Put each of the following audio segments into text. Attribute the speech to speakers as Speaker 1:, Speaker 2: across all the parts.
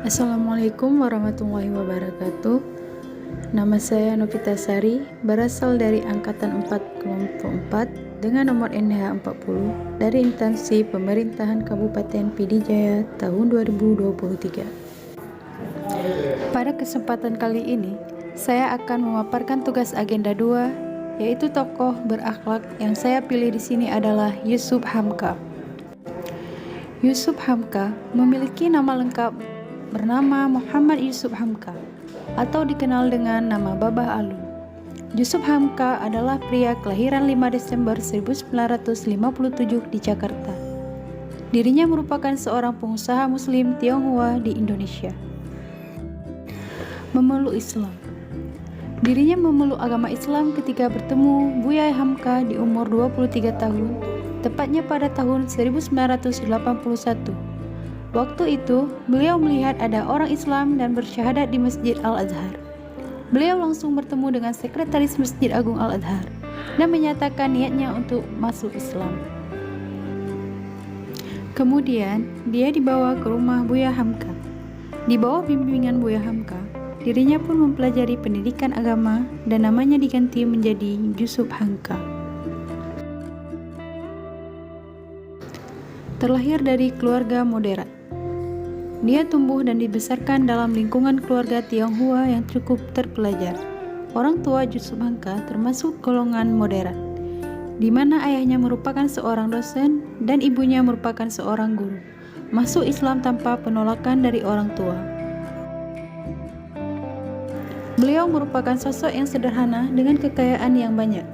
Speaker 1: Assalamualaikum warahmatullahi wabarakatuh. Nama saya Novita Sari, berasal dari Angkatan 4 Kelompok 4 dengan nomor NH 40 dari instansi Pemerintahan Kabupaten PD Jaya tahun 2023. Pada kesempatan kali ini, saya akan memaparkan tugas agenda 2, yaitu tokoh berakhlak yang saya pilih di sini adalah Yusuf Hamka. Yusuf Hamka memiliki nama lengkap bernama Muhammad Yusuf Hamka atau dikenal dengan nama Babah Alun. Yusuf Hamka adalah pria kelahiran 5 Desember 1957 di Jakarta. Dirinya merupakan seorang pengusaha muslim Tionghoa di Indonesia. Memeluk Islam. Dirinya memeluk agama Islam ketika bertemu Buya Hamka di umur 23 tahun, tepatnya pada tahun 1981. Waktu itu, beliau melihat ada orang Islam dan bersyahadat di Masjid Al-Azhar. Beliau langsung bertemu dengan Sekretaris Masjid Agung Al-Azhar dan menyatakan niatnya untuk masuk Islam. Kemudian, dia dibawa ke rumah Buya Hamka. Di bawah bimbingan Buya Hamka, dirinya pun mempelajari pendidikan agama dan namanya diganti menjadi Yusuf Hamka. Terlahir dari keluarga moderat. Dia tumbuh dan dibesarkan dalam lingkungan keluarga Tionghoa yang cukup terpelajar. Orang tua Yusuf Hamka termasuk golongan moderat, di mana ayahnya merupakan seorang dosen dan ibunya merupakan seorang guru. Masuk Islam tanpa penolakan dari orang tua. Beliau merupakan sosok yang sederhana dengan kekayaan yang banyak,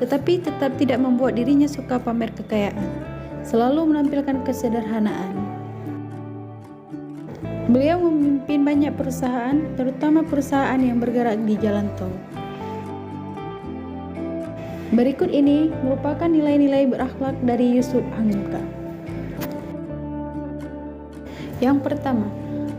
Speaker 1: tetapi tetap tidak membuat dirinya suka pamer kekayaan. Selalu menampilkan kesederhanaan. Beliau memimpin banyak perusahaan, terutama perusahaan yang bergerak di jalan tol. Berikut ini merupakan nilai-nilai berakhlak dari Yusuf Hamka. Yang pertama,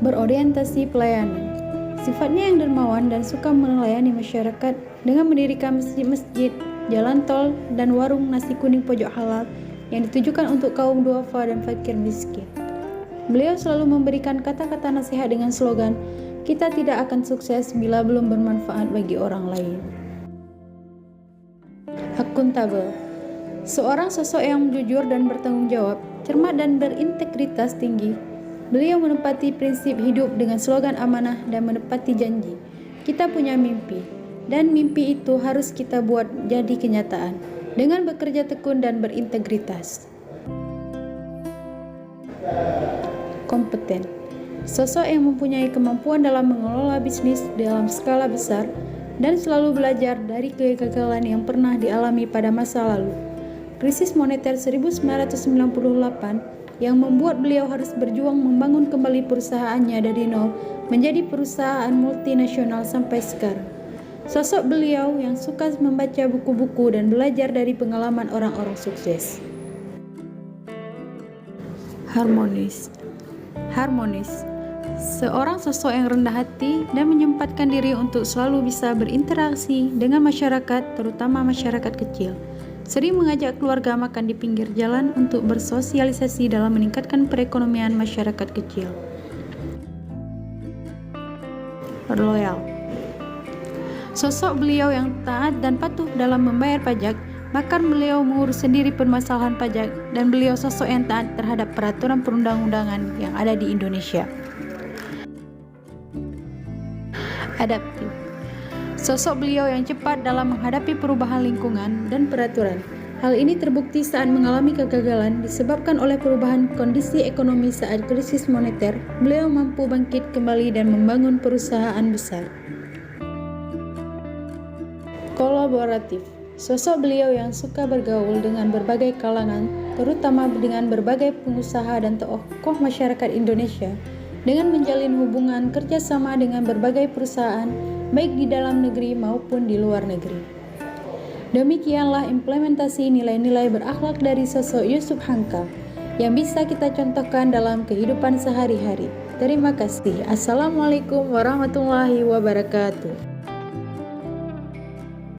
Speaker 1: berorientasi pelayanan. Sifatnya yang dermawan dan suka melayani masyarakat dengan mendirikan masjid-masjid, jalan tol, dan warung nasi kuning pojok halal yang ditujukan untuk kaum duafa dan fakir miskin. Beliau selalu memberikan kata-kata nasihat dengan slogan, "Kita tidak akan sukses bila belum bermanfaat bagi orang lain." Akuntabel. Seorang sosok yang jujur dan bertanggung jawab, cermat dan berintegritas tinggi. Beliau menepati prinsip hidup dengan slogan amanah dan menepati janji. Kita punya mimpi, dan mimpi itu harus kita buat jadi kenyataan dengan bekerja tekun dan berintegritas. Kompeten. Sosok yang mempunyai kemampuan dalam mengelola bisnis dalam skala besar dan selalu belajar dari kegagalan yang pernah dialami pada masa lalu. Krisis moneter 1998 yang membuat beliau harus berjuang membangun kembali perusahaannya dari nol menjadi perusahaan multinasional sampai sekarang. Sosok beliau yang suka membaca buku-buku dan belajar dari pengalaman orang-orang sukses. Harmonis. Seorang sosok yang rendah hati dan menyempatkan diri untuk selalu bisa berinteraksi dengan masyarakat, terutama masyarakat kecil. Sering mengajak keluarga makan di pinggir jalan untuk bersosialisasi dalam meningkatkan perekonomian masyarakat kecil. Loyal. Sosok beliau yang taat dan patuh dalam membayar pajak, bahkan beliau mengurus sendiri permasalahan pajak dan beliau sosok yang taat terhadap peraturan perundang-undangan yang ada di Indonesia. Adaptif. Sosok beliau yang cepat dalam menghadapi perubahan lingkungan dan peraturan. Hal ini terbukti saat mengalami kegagalan disebabkan oleh perubahan kondisi ekonomi saat krisis moneter. Beliau mampu bangkit kembali dan membangun perusahaan besar. Kolaboratif. Sosok beliau yang suka bergaul dengan berbagai kalangan, terutama dengan berbagai pengusaha dan tokoh masyarakat Indonesia, dengan menjalin hubungan kerjasama dengan berbagai perusahaan, baik di dalam negeri maupun di luar negeri. Demikianlah implementasi nilai-nilai berakhlak dari sosok Yusuf Hamka yang bisa kita contohkan dalam kehidupan sehari-hari. Terima kasih. Assalamualaikum warahmatullahi wabarakatuh.